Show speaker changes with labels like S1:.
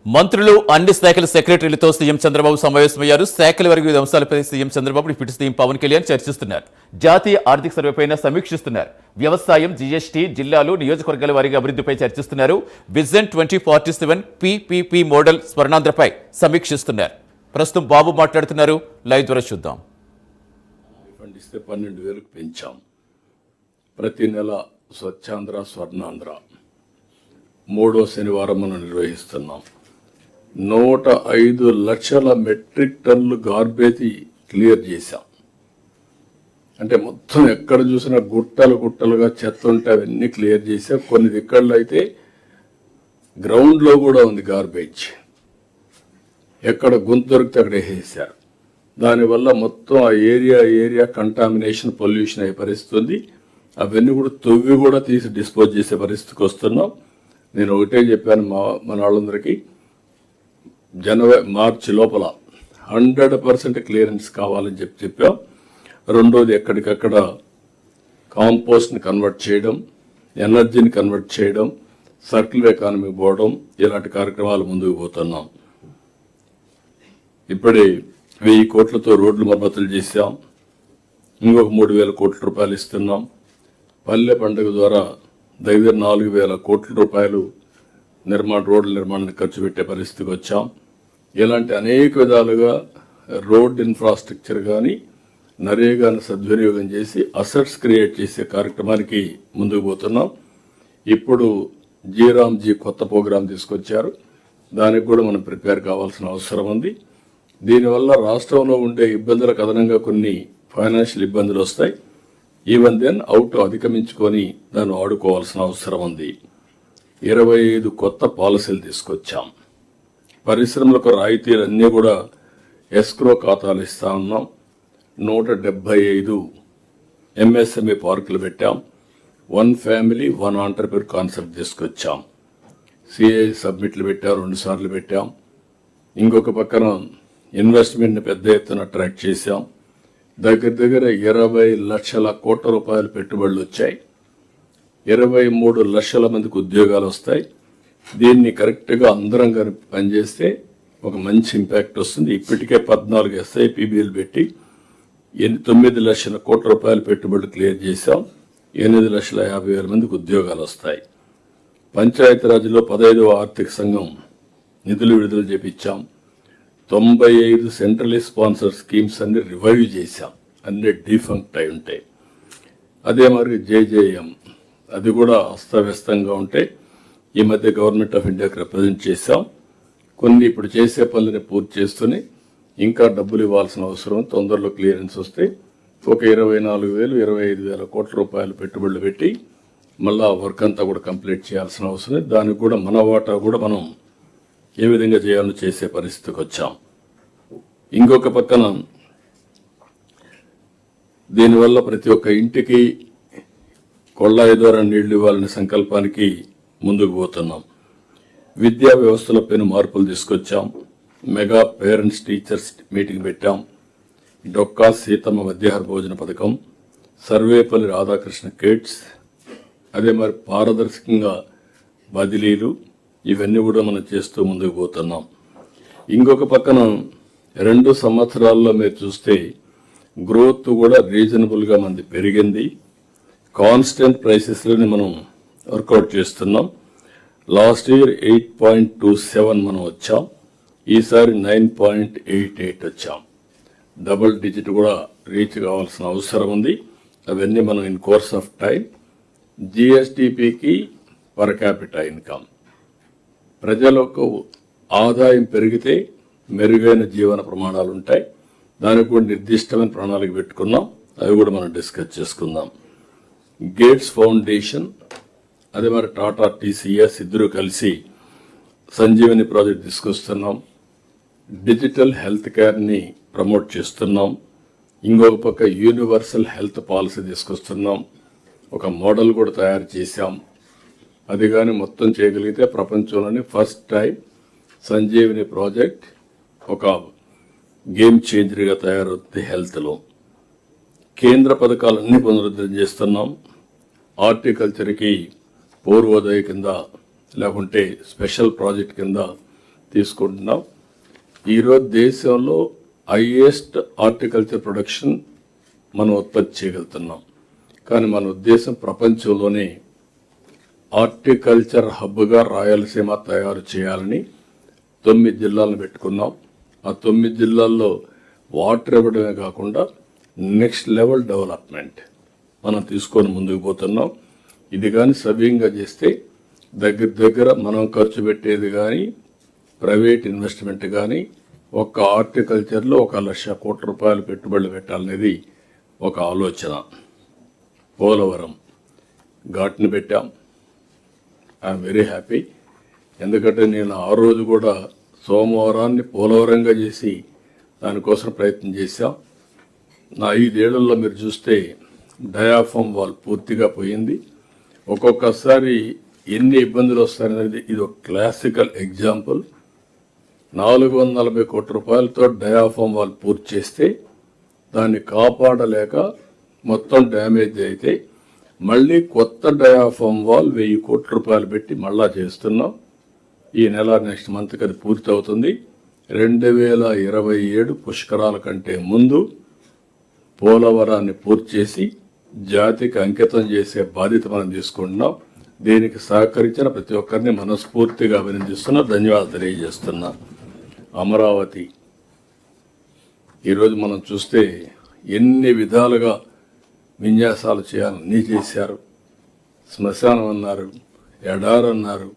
S1: మంత్రులు అన్ని శాఖల సెక్రటరీలతో సీఎం చంద్రబాబు సమావేశమయ్యారు. శాఖల వరకు వివిధ అంశాలపై CM Chandrababu deputy CM Pawan Kalyan చర్చిస్తున్నారు. జాతీయ ఆర్థిక సర్వేపైన సమీక్షిస్తున్నారు. వ్యవసాయం, జీఎస్టీ, జిల్లాలు, నియోజకవర్గాల వారీగా అభివృద్ధిపై చర్చిస్తున్నారు. విజన్ 2047 PPP మోడల్ స్వర్ణాంధ్రపై సమీక్షిస్తున్నారు. ప్రస్తుతం బాబు మాట్లాడుతున్నారు. లైవ్ ద్వారా చూద్దాం.
S2: 12,000 పెంచాం. ప్రతి నెల స్వచ్ఛాంధ్ర, స్వర్ణాంధ్ర మూడో శనివారం మనం నిర్వహిస్తున్నాం. 105 లక్షల మెట్రిక్ టన్నులు గార్బేజ్ క్లియర్ చేశాం. అంటే మొత్తం ఎక్కడ చూసినా గుట్టలు గుట్టలుగా చెత్త ఉంటే అవన్నీ క్లియర్ చేశాం. కొన్ని దిక్కల్లో అయితే గ్రౌండ్లో కూడా ఉంది గార్బేజ్. ఎక్కడ గొంతు దొరికితే అక్కడ వేసేసారు. దానివల్ల మొత్తం ఆ ఏరియా కంటామినేషన్, పొల్యూషన్ అయ్యే పరిస్థితి ఉంది. అవన్నీ కూడా తవ్వి కూడా తీసి డిస్పోజ్ చేసే పరిస్థితికి వస్తున్నాం. నేను ఒకటే చెప్పాను మన వాళ్ళందరికీ, మార్చి లోపల 100% క్లియరెన్స్ కావాలని చెప్పాం. రెండోది, ఎక్కడికక్కడ కాంపోస్ట్ని కన్వర్ట్ చేయడం, ఎనర్జీని కన్వర్ట్ చేయడం, సర్క్యులర్ ఎకానమీ పోవడం, ఇలాంటి కార్యక్రమాలు ముందుకు పోతున్నాం. ఇప్పుడే 1000 కోట్లతో రోడ్లు మరమ్మతులు చేశాం. ఇంకొక 3,000 కోట్ల రూపాయలు ఇస్తున్నాం. పల్లె పండుగ ద్వారా దగ్గర 4,000 కోట్ల రూపాయలు రోడ్ల నిర్మాణానికి ఖర్చు పెట్టే పరిస్థితికి వచ్చాం. ఇలాంటి అనేక విధాలుగా రోడ్ ఇన్ఫ్రాస్ట్రక్చర్ కానీ నరేగాను సద్వినియోగం చేసి అసెట్స్ క్రియేట్ చేసే కార్యక్రమానికి ముందుకు పోతున్నాం. ఇప్పుడు జీరామ్జీ కొత్త ప్రోగ్రాం తీసుకొచ్చారు. దానికి కూడా మనం ప్రిపేర్ కావాల్సిన అవసరం ఉంది. దీనివల్ల రాష్ట్రంలో ఉండే ఇబ్బందులకు అదనంగా కొన్ని ఫైనాన్షియల్ ఇబ్బందులు వస్తాయి. ఈవెన్ దెన్ అవుట్ అధిగమించుకొని దాన్ని ఆడుకోవాల్సిన అవసరం ఉంది. 25 కొత్త పాలసీలు తీసుకొచ్చాం. పరిశ్రమలకు రాయితీలు అన్నీ కూడా ఎస్క్రో ఖాతాలు ఇస్తా ఉన్నాం. 175 MSME పార్కులు పెట్టాం. 1 ఫ్యామిలీ 1 ఆంటర్ప్రెన్యూర్ కాన్సెప్ట్ తీసుకొచ్చాం. CI సబ్మిట్లు పెట్టాం, 2 సార్లు పెట్టాం. ఇంకొక పక్కన ఇన్వెస్ట్మెంట్ని పెద్ద ఎత్తున అట్రాక్ట్ చేశాం. దగ్గర 20 లక్షల కోట్ల రూపాయలు పెట్టుబడులు వచ్చాయి. 23 లక్షల మందికి ఉద్యోగాలు వస్తాయి. దీన్ని కరెక్ట్గా అందరం కానీ పనిచేస్తే ఒక మంచి ఇంపాక్ట్ వస్తుంది. ఇప్పటికే 14 SIPBలు పెట్టి 9 లక్షల కోట్ల రూపాయల పెట్టుబడులు క్లియర్ చేశాం. 8,50,000 మందికి ఉద్యోగాలు వస్తాయి. పంచాయతీరాజ్లో 15వ ఆర్థిక సంఘం నిధులు విడుదల చేపించాం. 95 సెంట్రలీ స్పాన్సర్ స్కీమ్స్ అన్ని రివైవ్ చేశాం. అన్ని డిఫంక్ట్ అయి ఉంటాయి. అదే మరి JJM అది కూడా అస్తవ్యస్తంగా ఉంటే ఈ మధ్య గవర్నమెంట్ ఆఫ్ ఇండియాకి రిప్రజెంట్ చేశాం. కొన్ని ఇప్పుడు చేసే పనులని పూర్తి చేస్తూనే ఇంకా డబ్బులు ఇవ్వాల్సిన అవసరం. తొందరలో క్లియరెన్స్ వస్తే ఒక 24,000, 25,000 కోట్ల రూపాయలు పెట్టుబడులు పెట్టి మళ్ళా వర్క్ అంతా కూడా కంప్లీట్ చేయాల్సిన అవసరం. దానికి కూడా మన వాటా కూడా మనం ఏ విధంగా చేయాలో చేసే పరిస్థితికి వచ్చాం. ఇంకొక పక్కన దీనివల్ల ప్రతి ఒక్క ఇంటికి కొళ్ళాయి ద్వారా నీళ్లు ఇవ్వాలనే సంకల్పానికి ముందుకు పోతున్నాం. విద్యా వ్యవస్థలో పెను మార్పులు తీసుకొచ్చాం. మెగా పేరెంట్స్ టీచర్స్ మీటింగ్ పెట్టాం. డొక్కా సీతమ్మ మధ్యాహ్న భోజన పథకం, సర్వేపల్లి రాధాకృష్ణ కిడ్స్, అదే మరి పారదర్శకంగా బదిలీలు, ఇవన్నీ కూడా మనం చేస్తూ ముందుకు పోతున్నాం. ఇంకొక పక్కన 2 సంవత్సరాల్లో మీరు చూస్తే గ్రోత్ కూడా రీజనబుల్గా మనది పెరిగింది. కాన్స్టెంట్ ప్రైసెస్లోనే మనం వర్కౌట్ చేస్తున్నాం. లాస్ట్ ఇయర్ 8.27 మనం వచ్చాం. ఈసారి 9.88 వచ్చాం. డబుల్ డిజిట్ కూడా రీచ్ కావాల్సిన అవసరం ఉంది. అవన్నీ మనం ఇన్ కోర్స్ ఆఫ్ టైం. GSTPకి పర్ క్యాపిటల్ ఇన్కమ్, ప్రజలకు ఆదాయం పెరిగితే మెరుగైన జీవన ప్రమాణాలు ఉంటాయి. దానికి కూడా నిర్దిష్టమైన ప్రణాళిక పెట్టుకున్నాం. అవి కూడా మనం డిస్కస్ చేసుకుందాం. గేట్స్ ఫౌండేషన్, అదే మరి టాటా TCS ఇద్దరు కలిసి సంజీవని ప్రాజెక్ట్ తీసుకొస్తున్నాం. డిజిటల్ హెల్త్ కేర్ని ప్రమోట్ చేస్తున్నాం. ఇంకొక పక్క యూనివర్సల్ హెల్త్ పాలసీ తీసుకొస్తున్నాం. ఒక మోడల్ కూడా తయారు చేశాం. అది కానీ మొత్తం చేయగలిగితే ప్రపంచంలోనే ఫస్ట్ టైం సంజీవని ప్రాజెక్ట్ ఒక గేమ్ చేంజర్గా తయారవుతుంది హెల్త్లో. కేంద్ర పథకాలన్నీ పునరుద్ధరణ చేస్తున్నాం. హార్టికల్చర్కి పూర్వోదయ కింద లేకుంటే స్పెషల్ ప్రాజెక్ట్ కింద తీసుకుంటున్నాం. ఈరోజు దేశంలో హైయెస్ట్ హార్టికల్చర్ ప్రొడక్షన్ మనం ఉత్పత్తి చేయగలుగుతున్నాం. కానీ మన ఉద్దేశం ప్రపంచంలోనే హార్టికల్చర్ హబ్గా రాయలసీమ తయారు చేయాలని 9 జిల్లాలను పెట్టుకున్నాం. ఆ 9 జిల్లాల్లో వాటర్ ఇవ్వడమే కాకుండా నెక్స్ట్ లెవెల్ డెవలప్మెంట్ మనం తీసుకొని ముందుకు పోతున్నాం. ఇది కానీ సవ్యంగా చేస్తే దగ్గర మనం ఖర్చు పెట్టేది కానీ ప్రైవేట్ ఇన్వెస్ట్మెంట్ కానీ ఒక్క హార్టికల్చర్లో 1,00,000 కోట్ల రూపాయలు పెట్టుబడులు పెట్టాలనేది ఒక ఆలోచన. పోలవరం ఘాట్ని పెట్టాం. I'm very happy. ఎందుకంటే నేను ఆ రోజు కూడా సోమవారాన్ని పోలవరంగా చేసి దానికోసం ప్రయత్నం చేశాం. నా 5 ఏళ్లలో మీరు చూస్తే డయాఫామ్ వాల్ పూర్తిగా పోయింది. ఒక్కొక్కసారి ఎన్ని ఇబ్బందులు వస్తాయనేది ఇది ఒక క్లాసికల్ ఎగ్జాంపుల్. 440 కోట్ల రూపాయలతో డయాఫామ్ వాల్ పూర్తి చేస్తే దాన్ని కాపాడలేక మొత్తం డ్యామేజ్ అయితే మళ్ళీ కొత్త డయాఫామ్ వాల్ 1000 కోట్ల రూపాయలు పెట్టి మళ్ళా చేస్తున్నాం. ఈ నెల నెక్స్ట్ మంత్కి అది పూర్తి అవుతుంది. 2027 పుష్కరాల కంటే ముందు పోలవరాన్ని పూర్తి చేసి జాతికి అంకితం చేసే బాధ్యత మనం తీసుకుంటున్నాం. దీనికి సహకరించిన ప్రతి ఒక్కరిని మనస్ఫూర్తిగా అభినందిస్తున్నా, ధన్యవాదాలు తెలియజేస్తున్నా. అమరావతి ఈరోజు మనం చూస్తే ఎన్ని విధాలుగా విన్యాసాలు చేయాలని చేశారు. శ్మశానం అన్నారు, ఎడారన్నారు,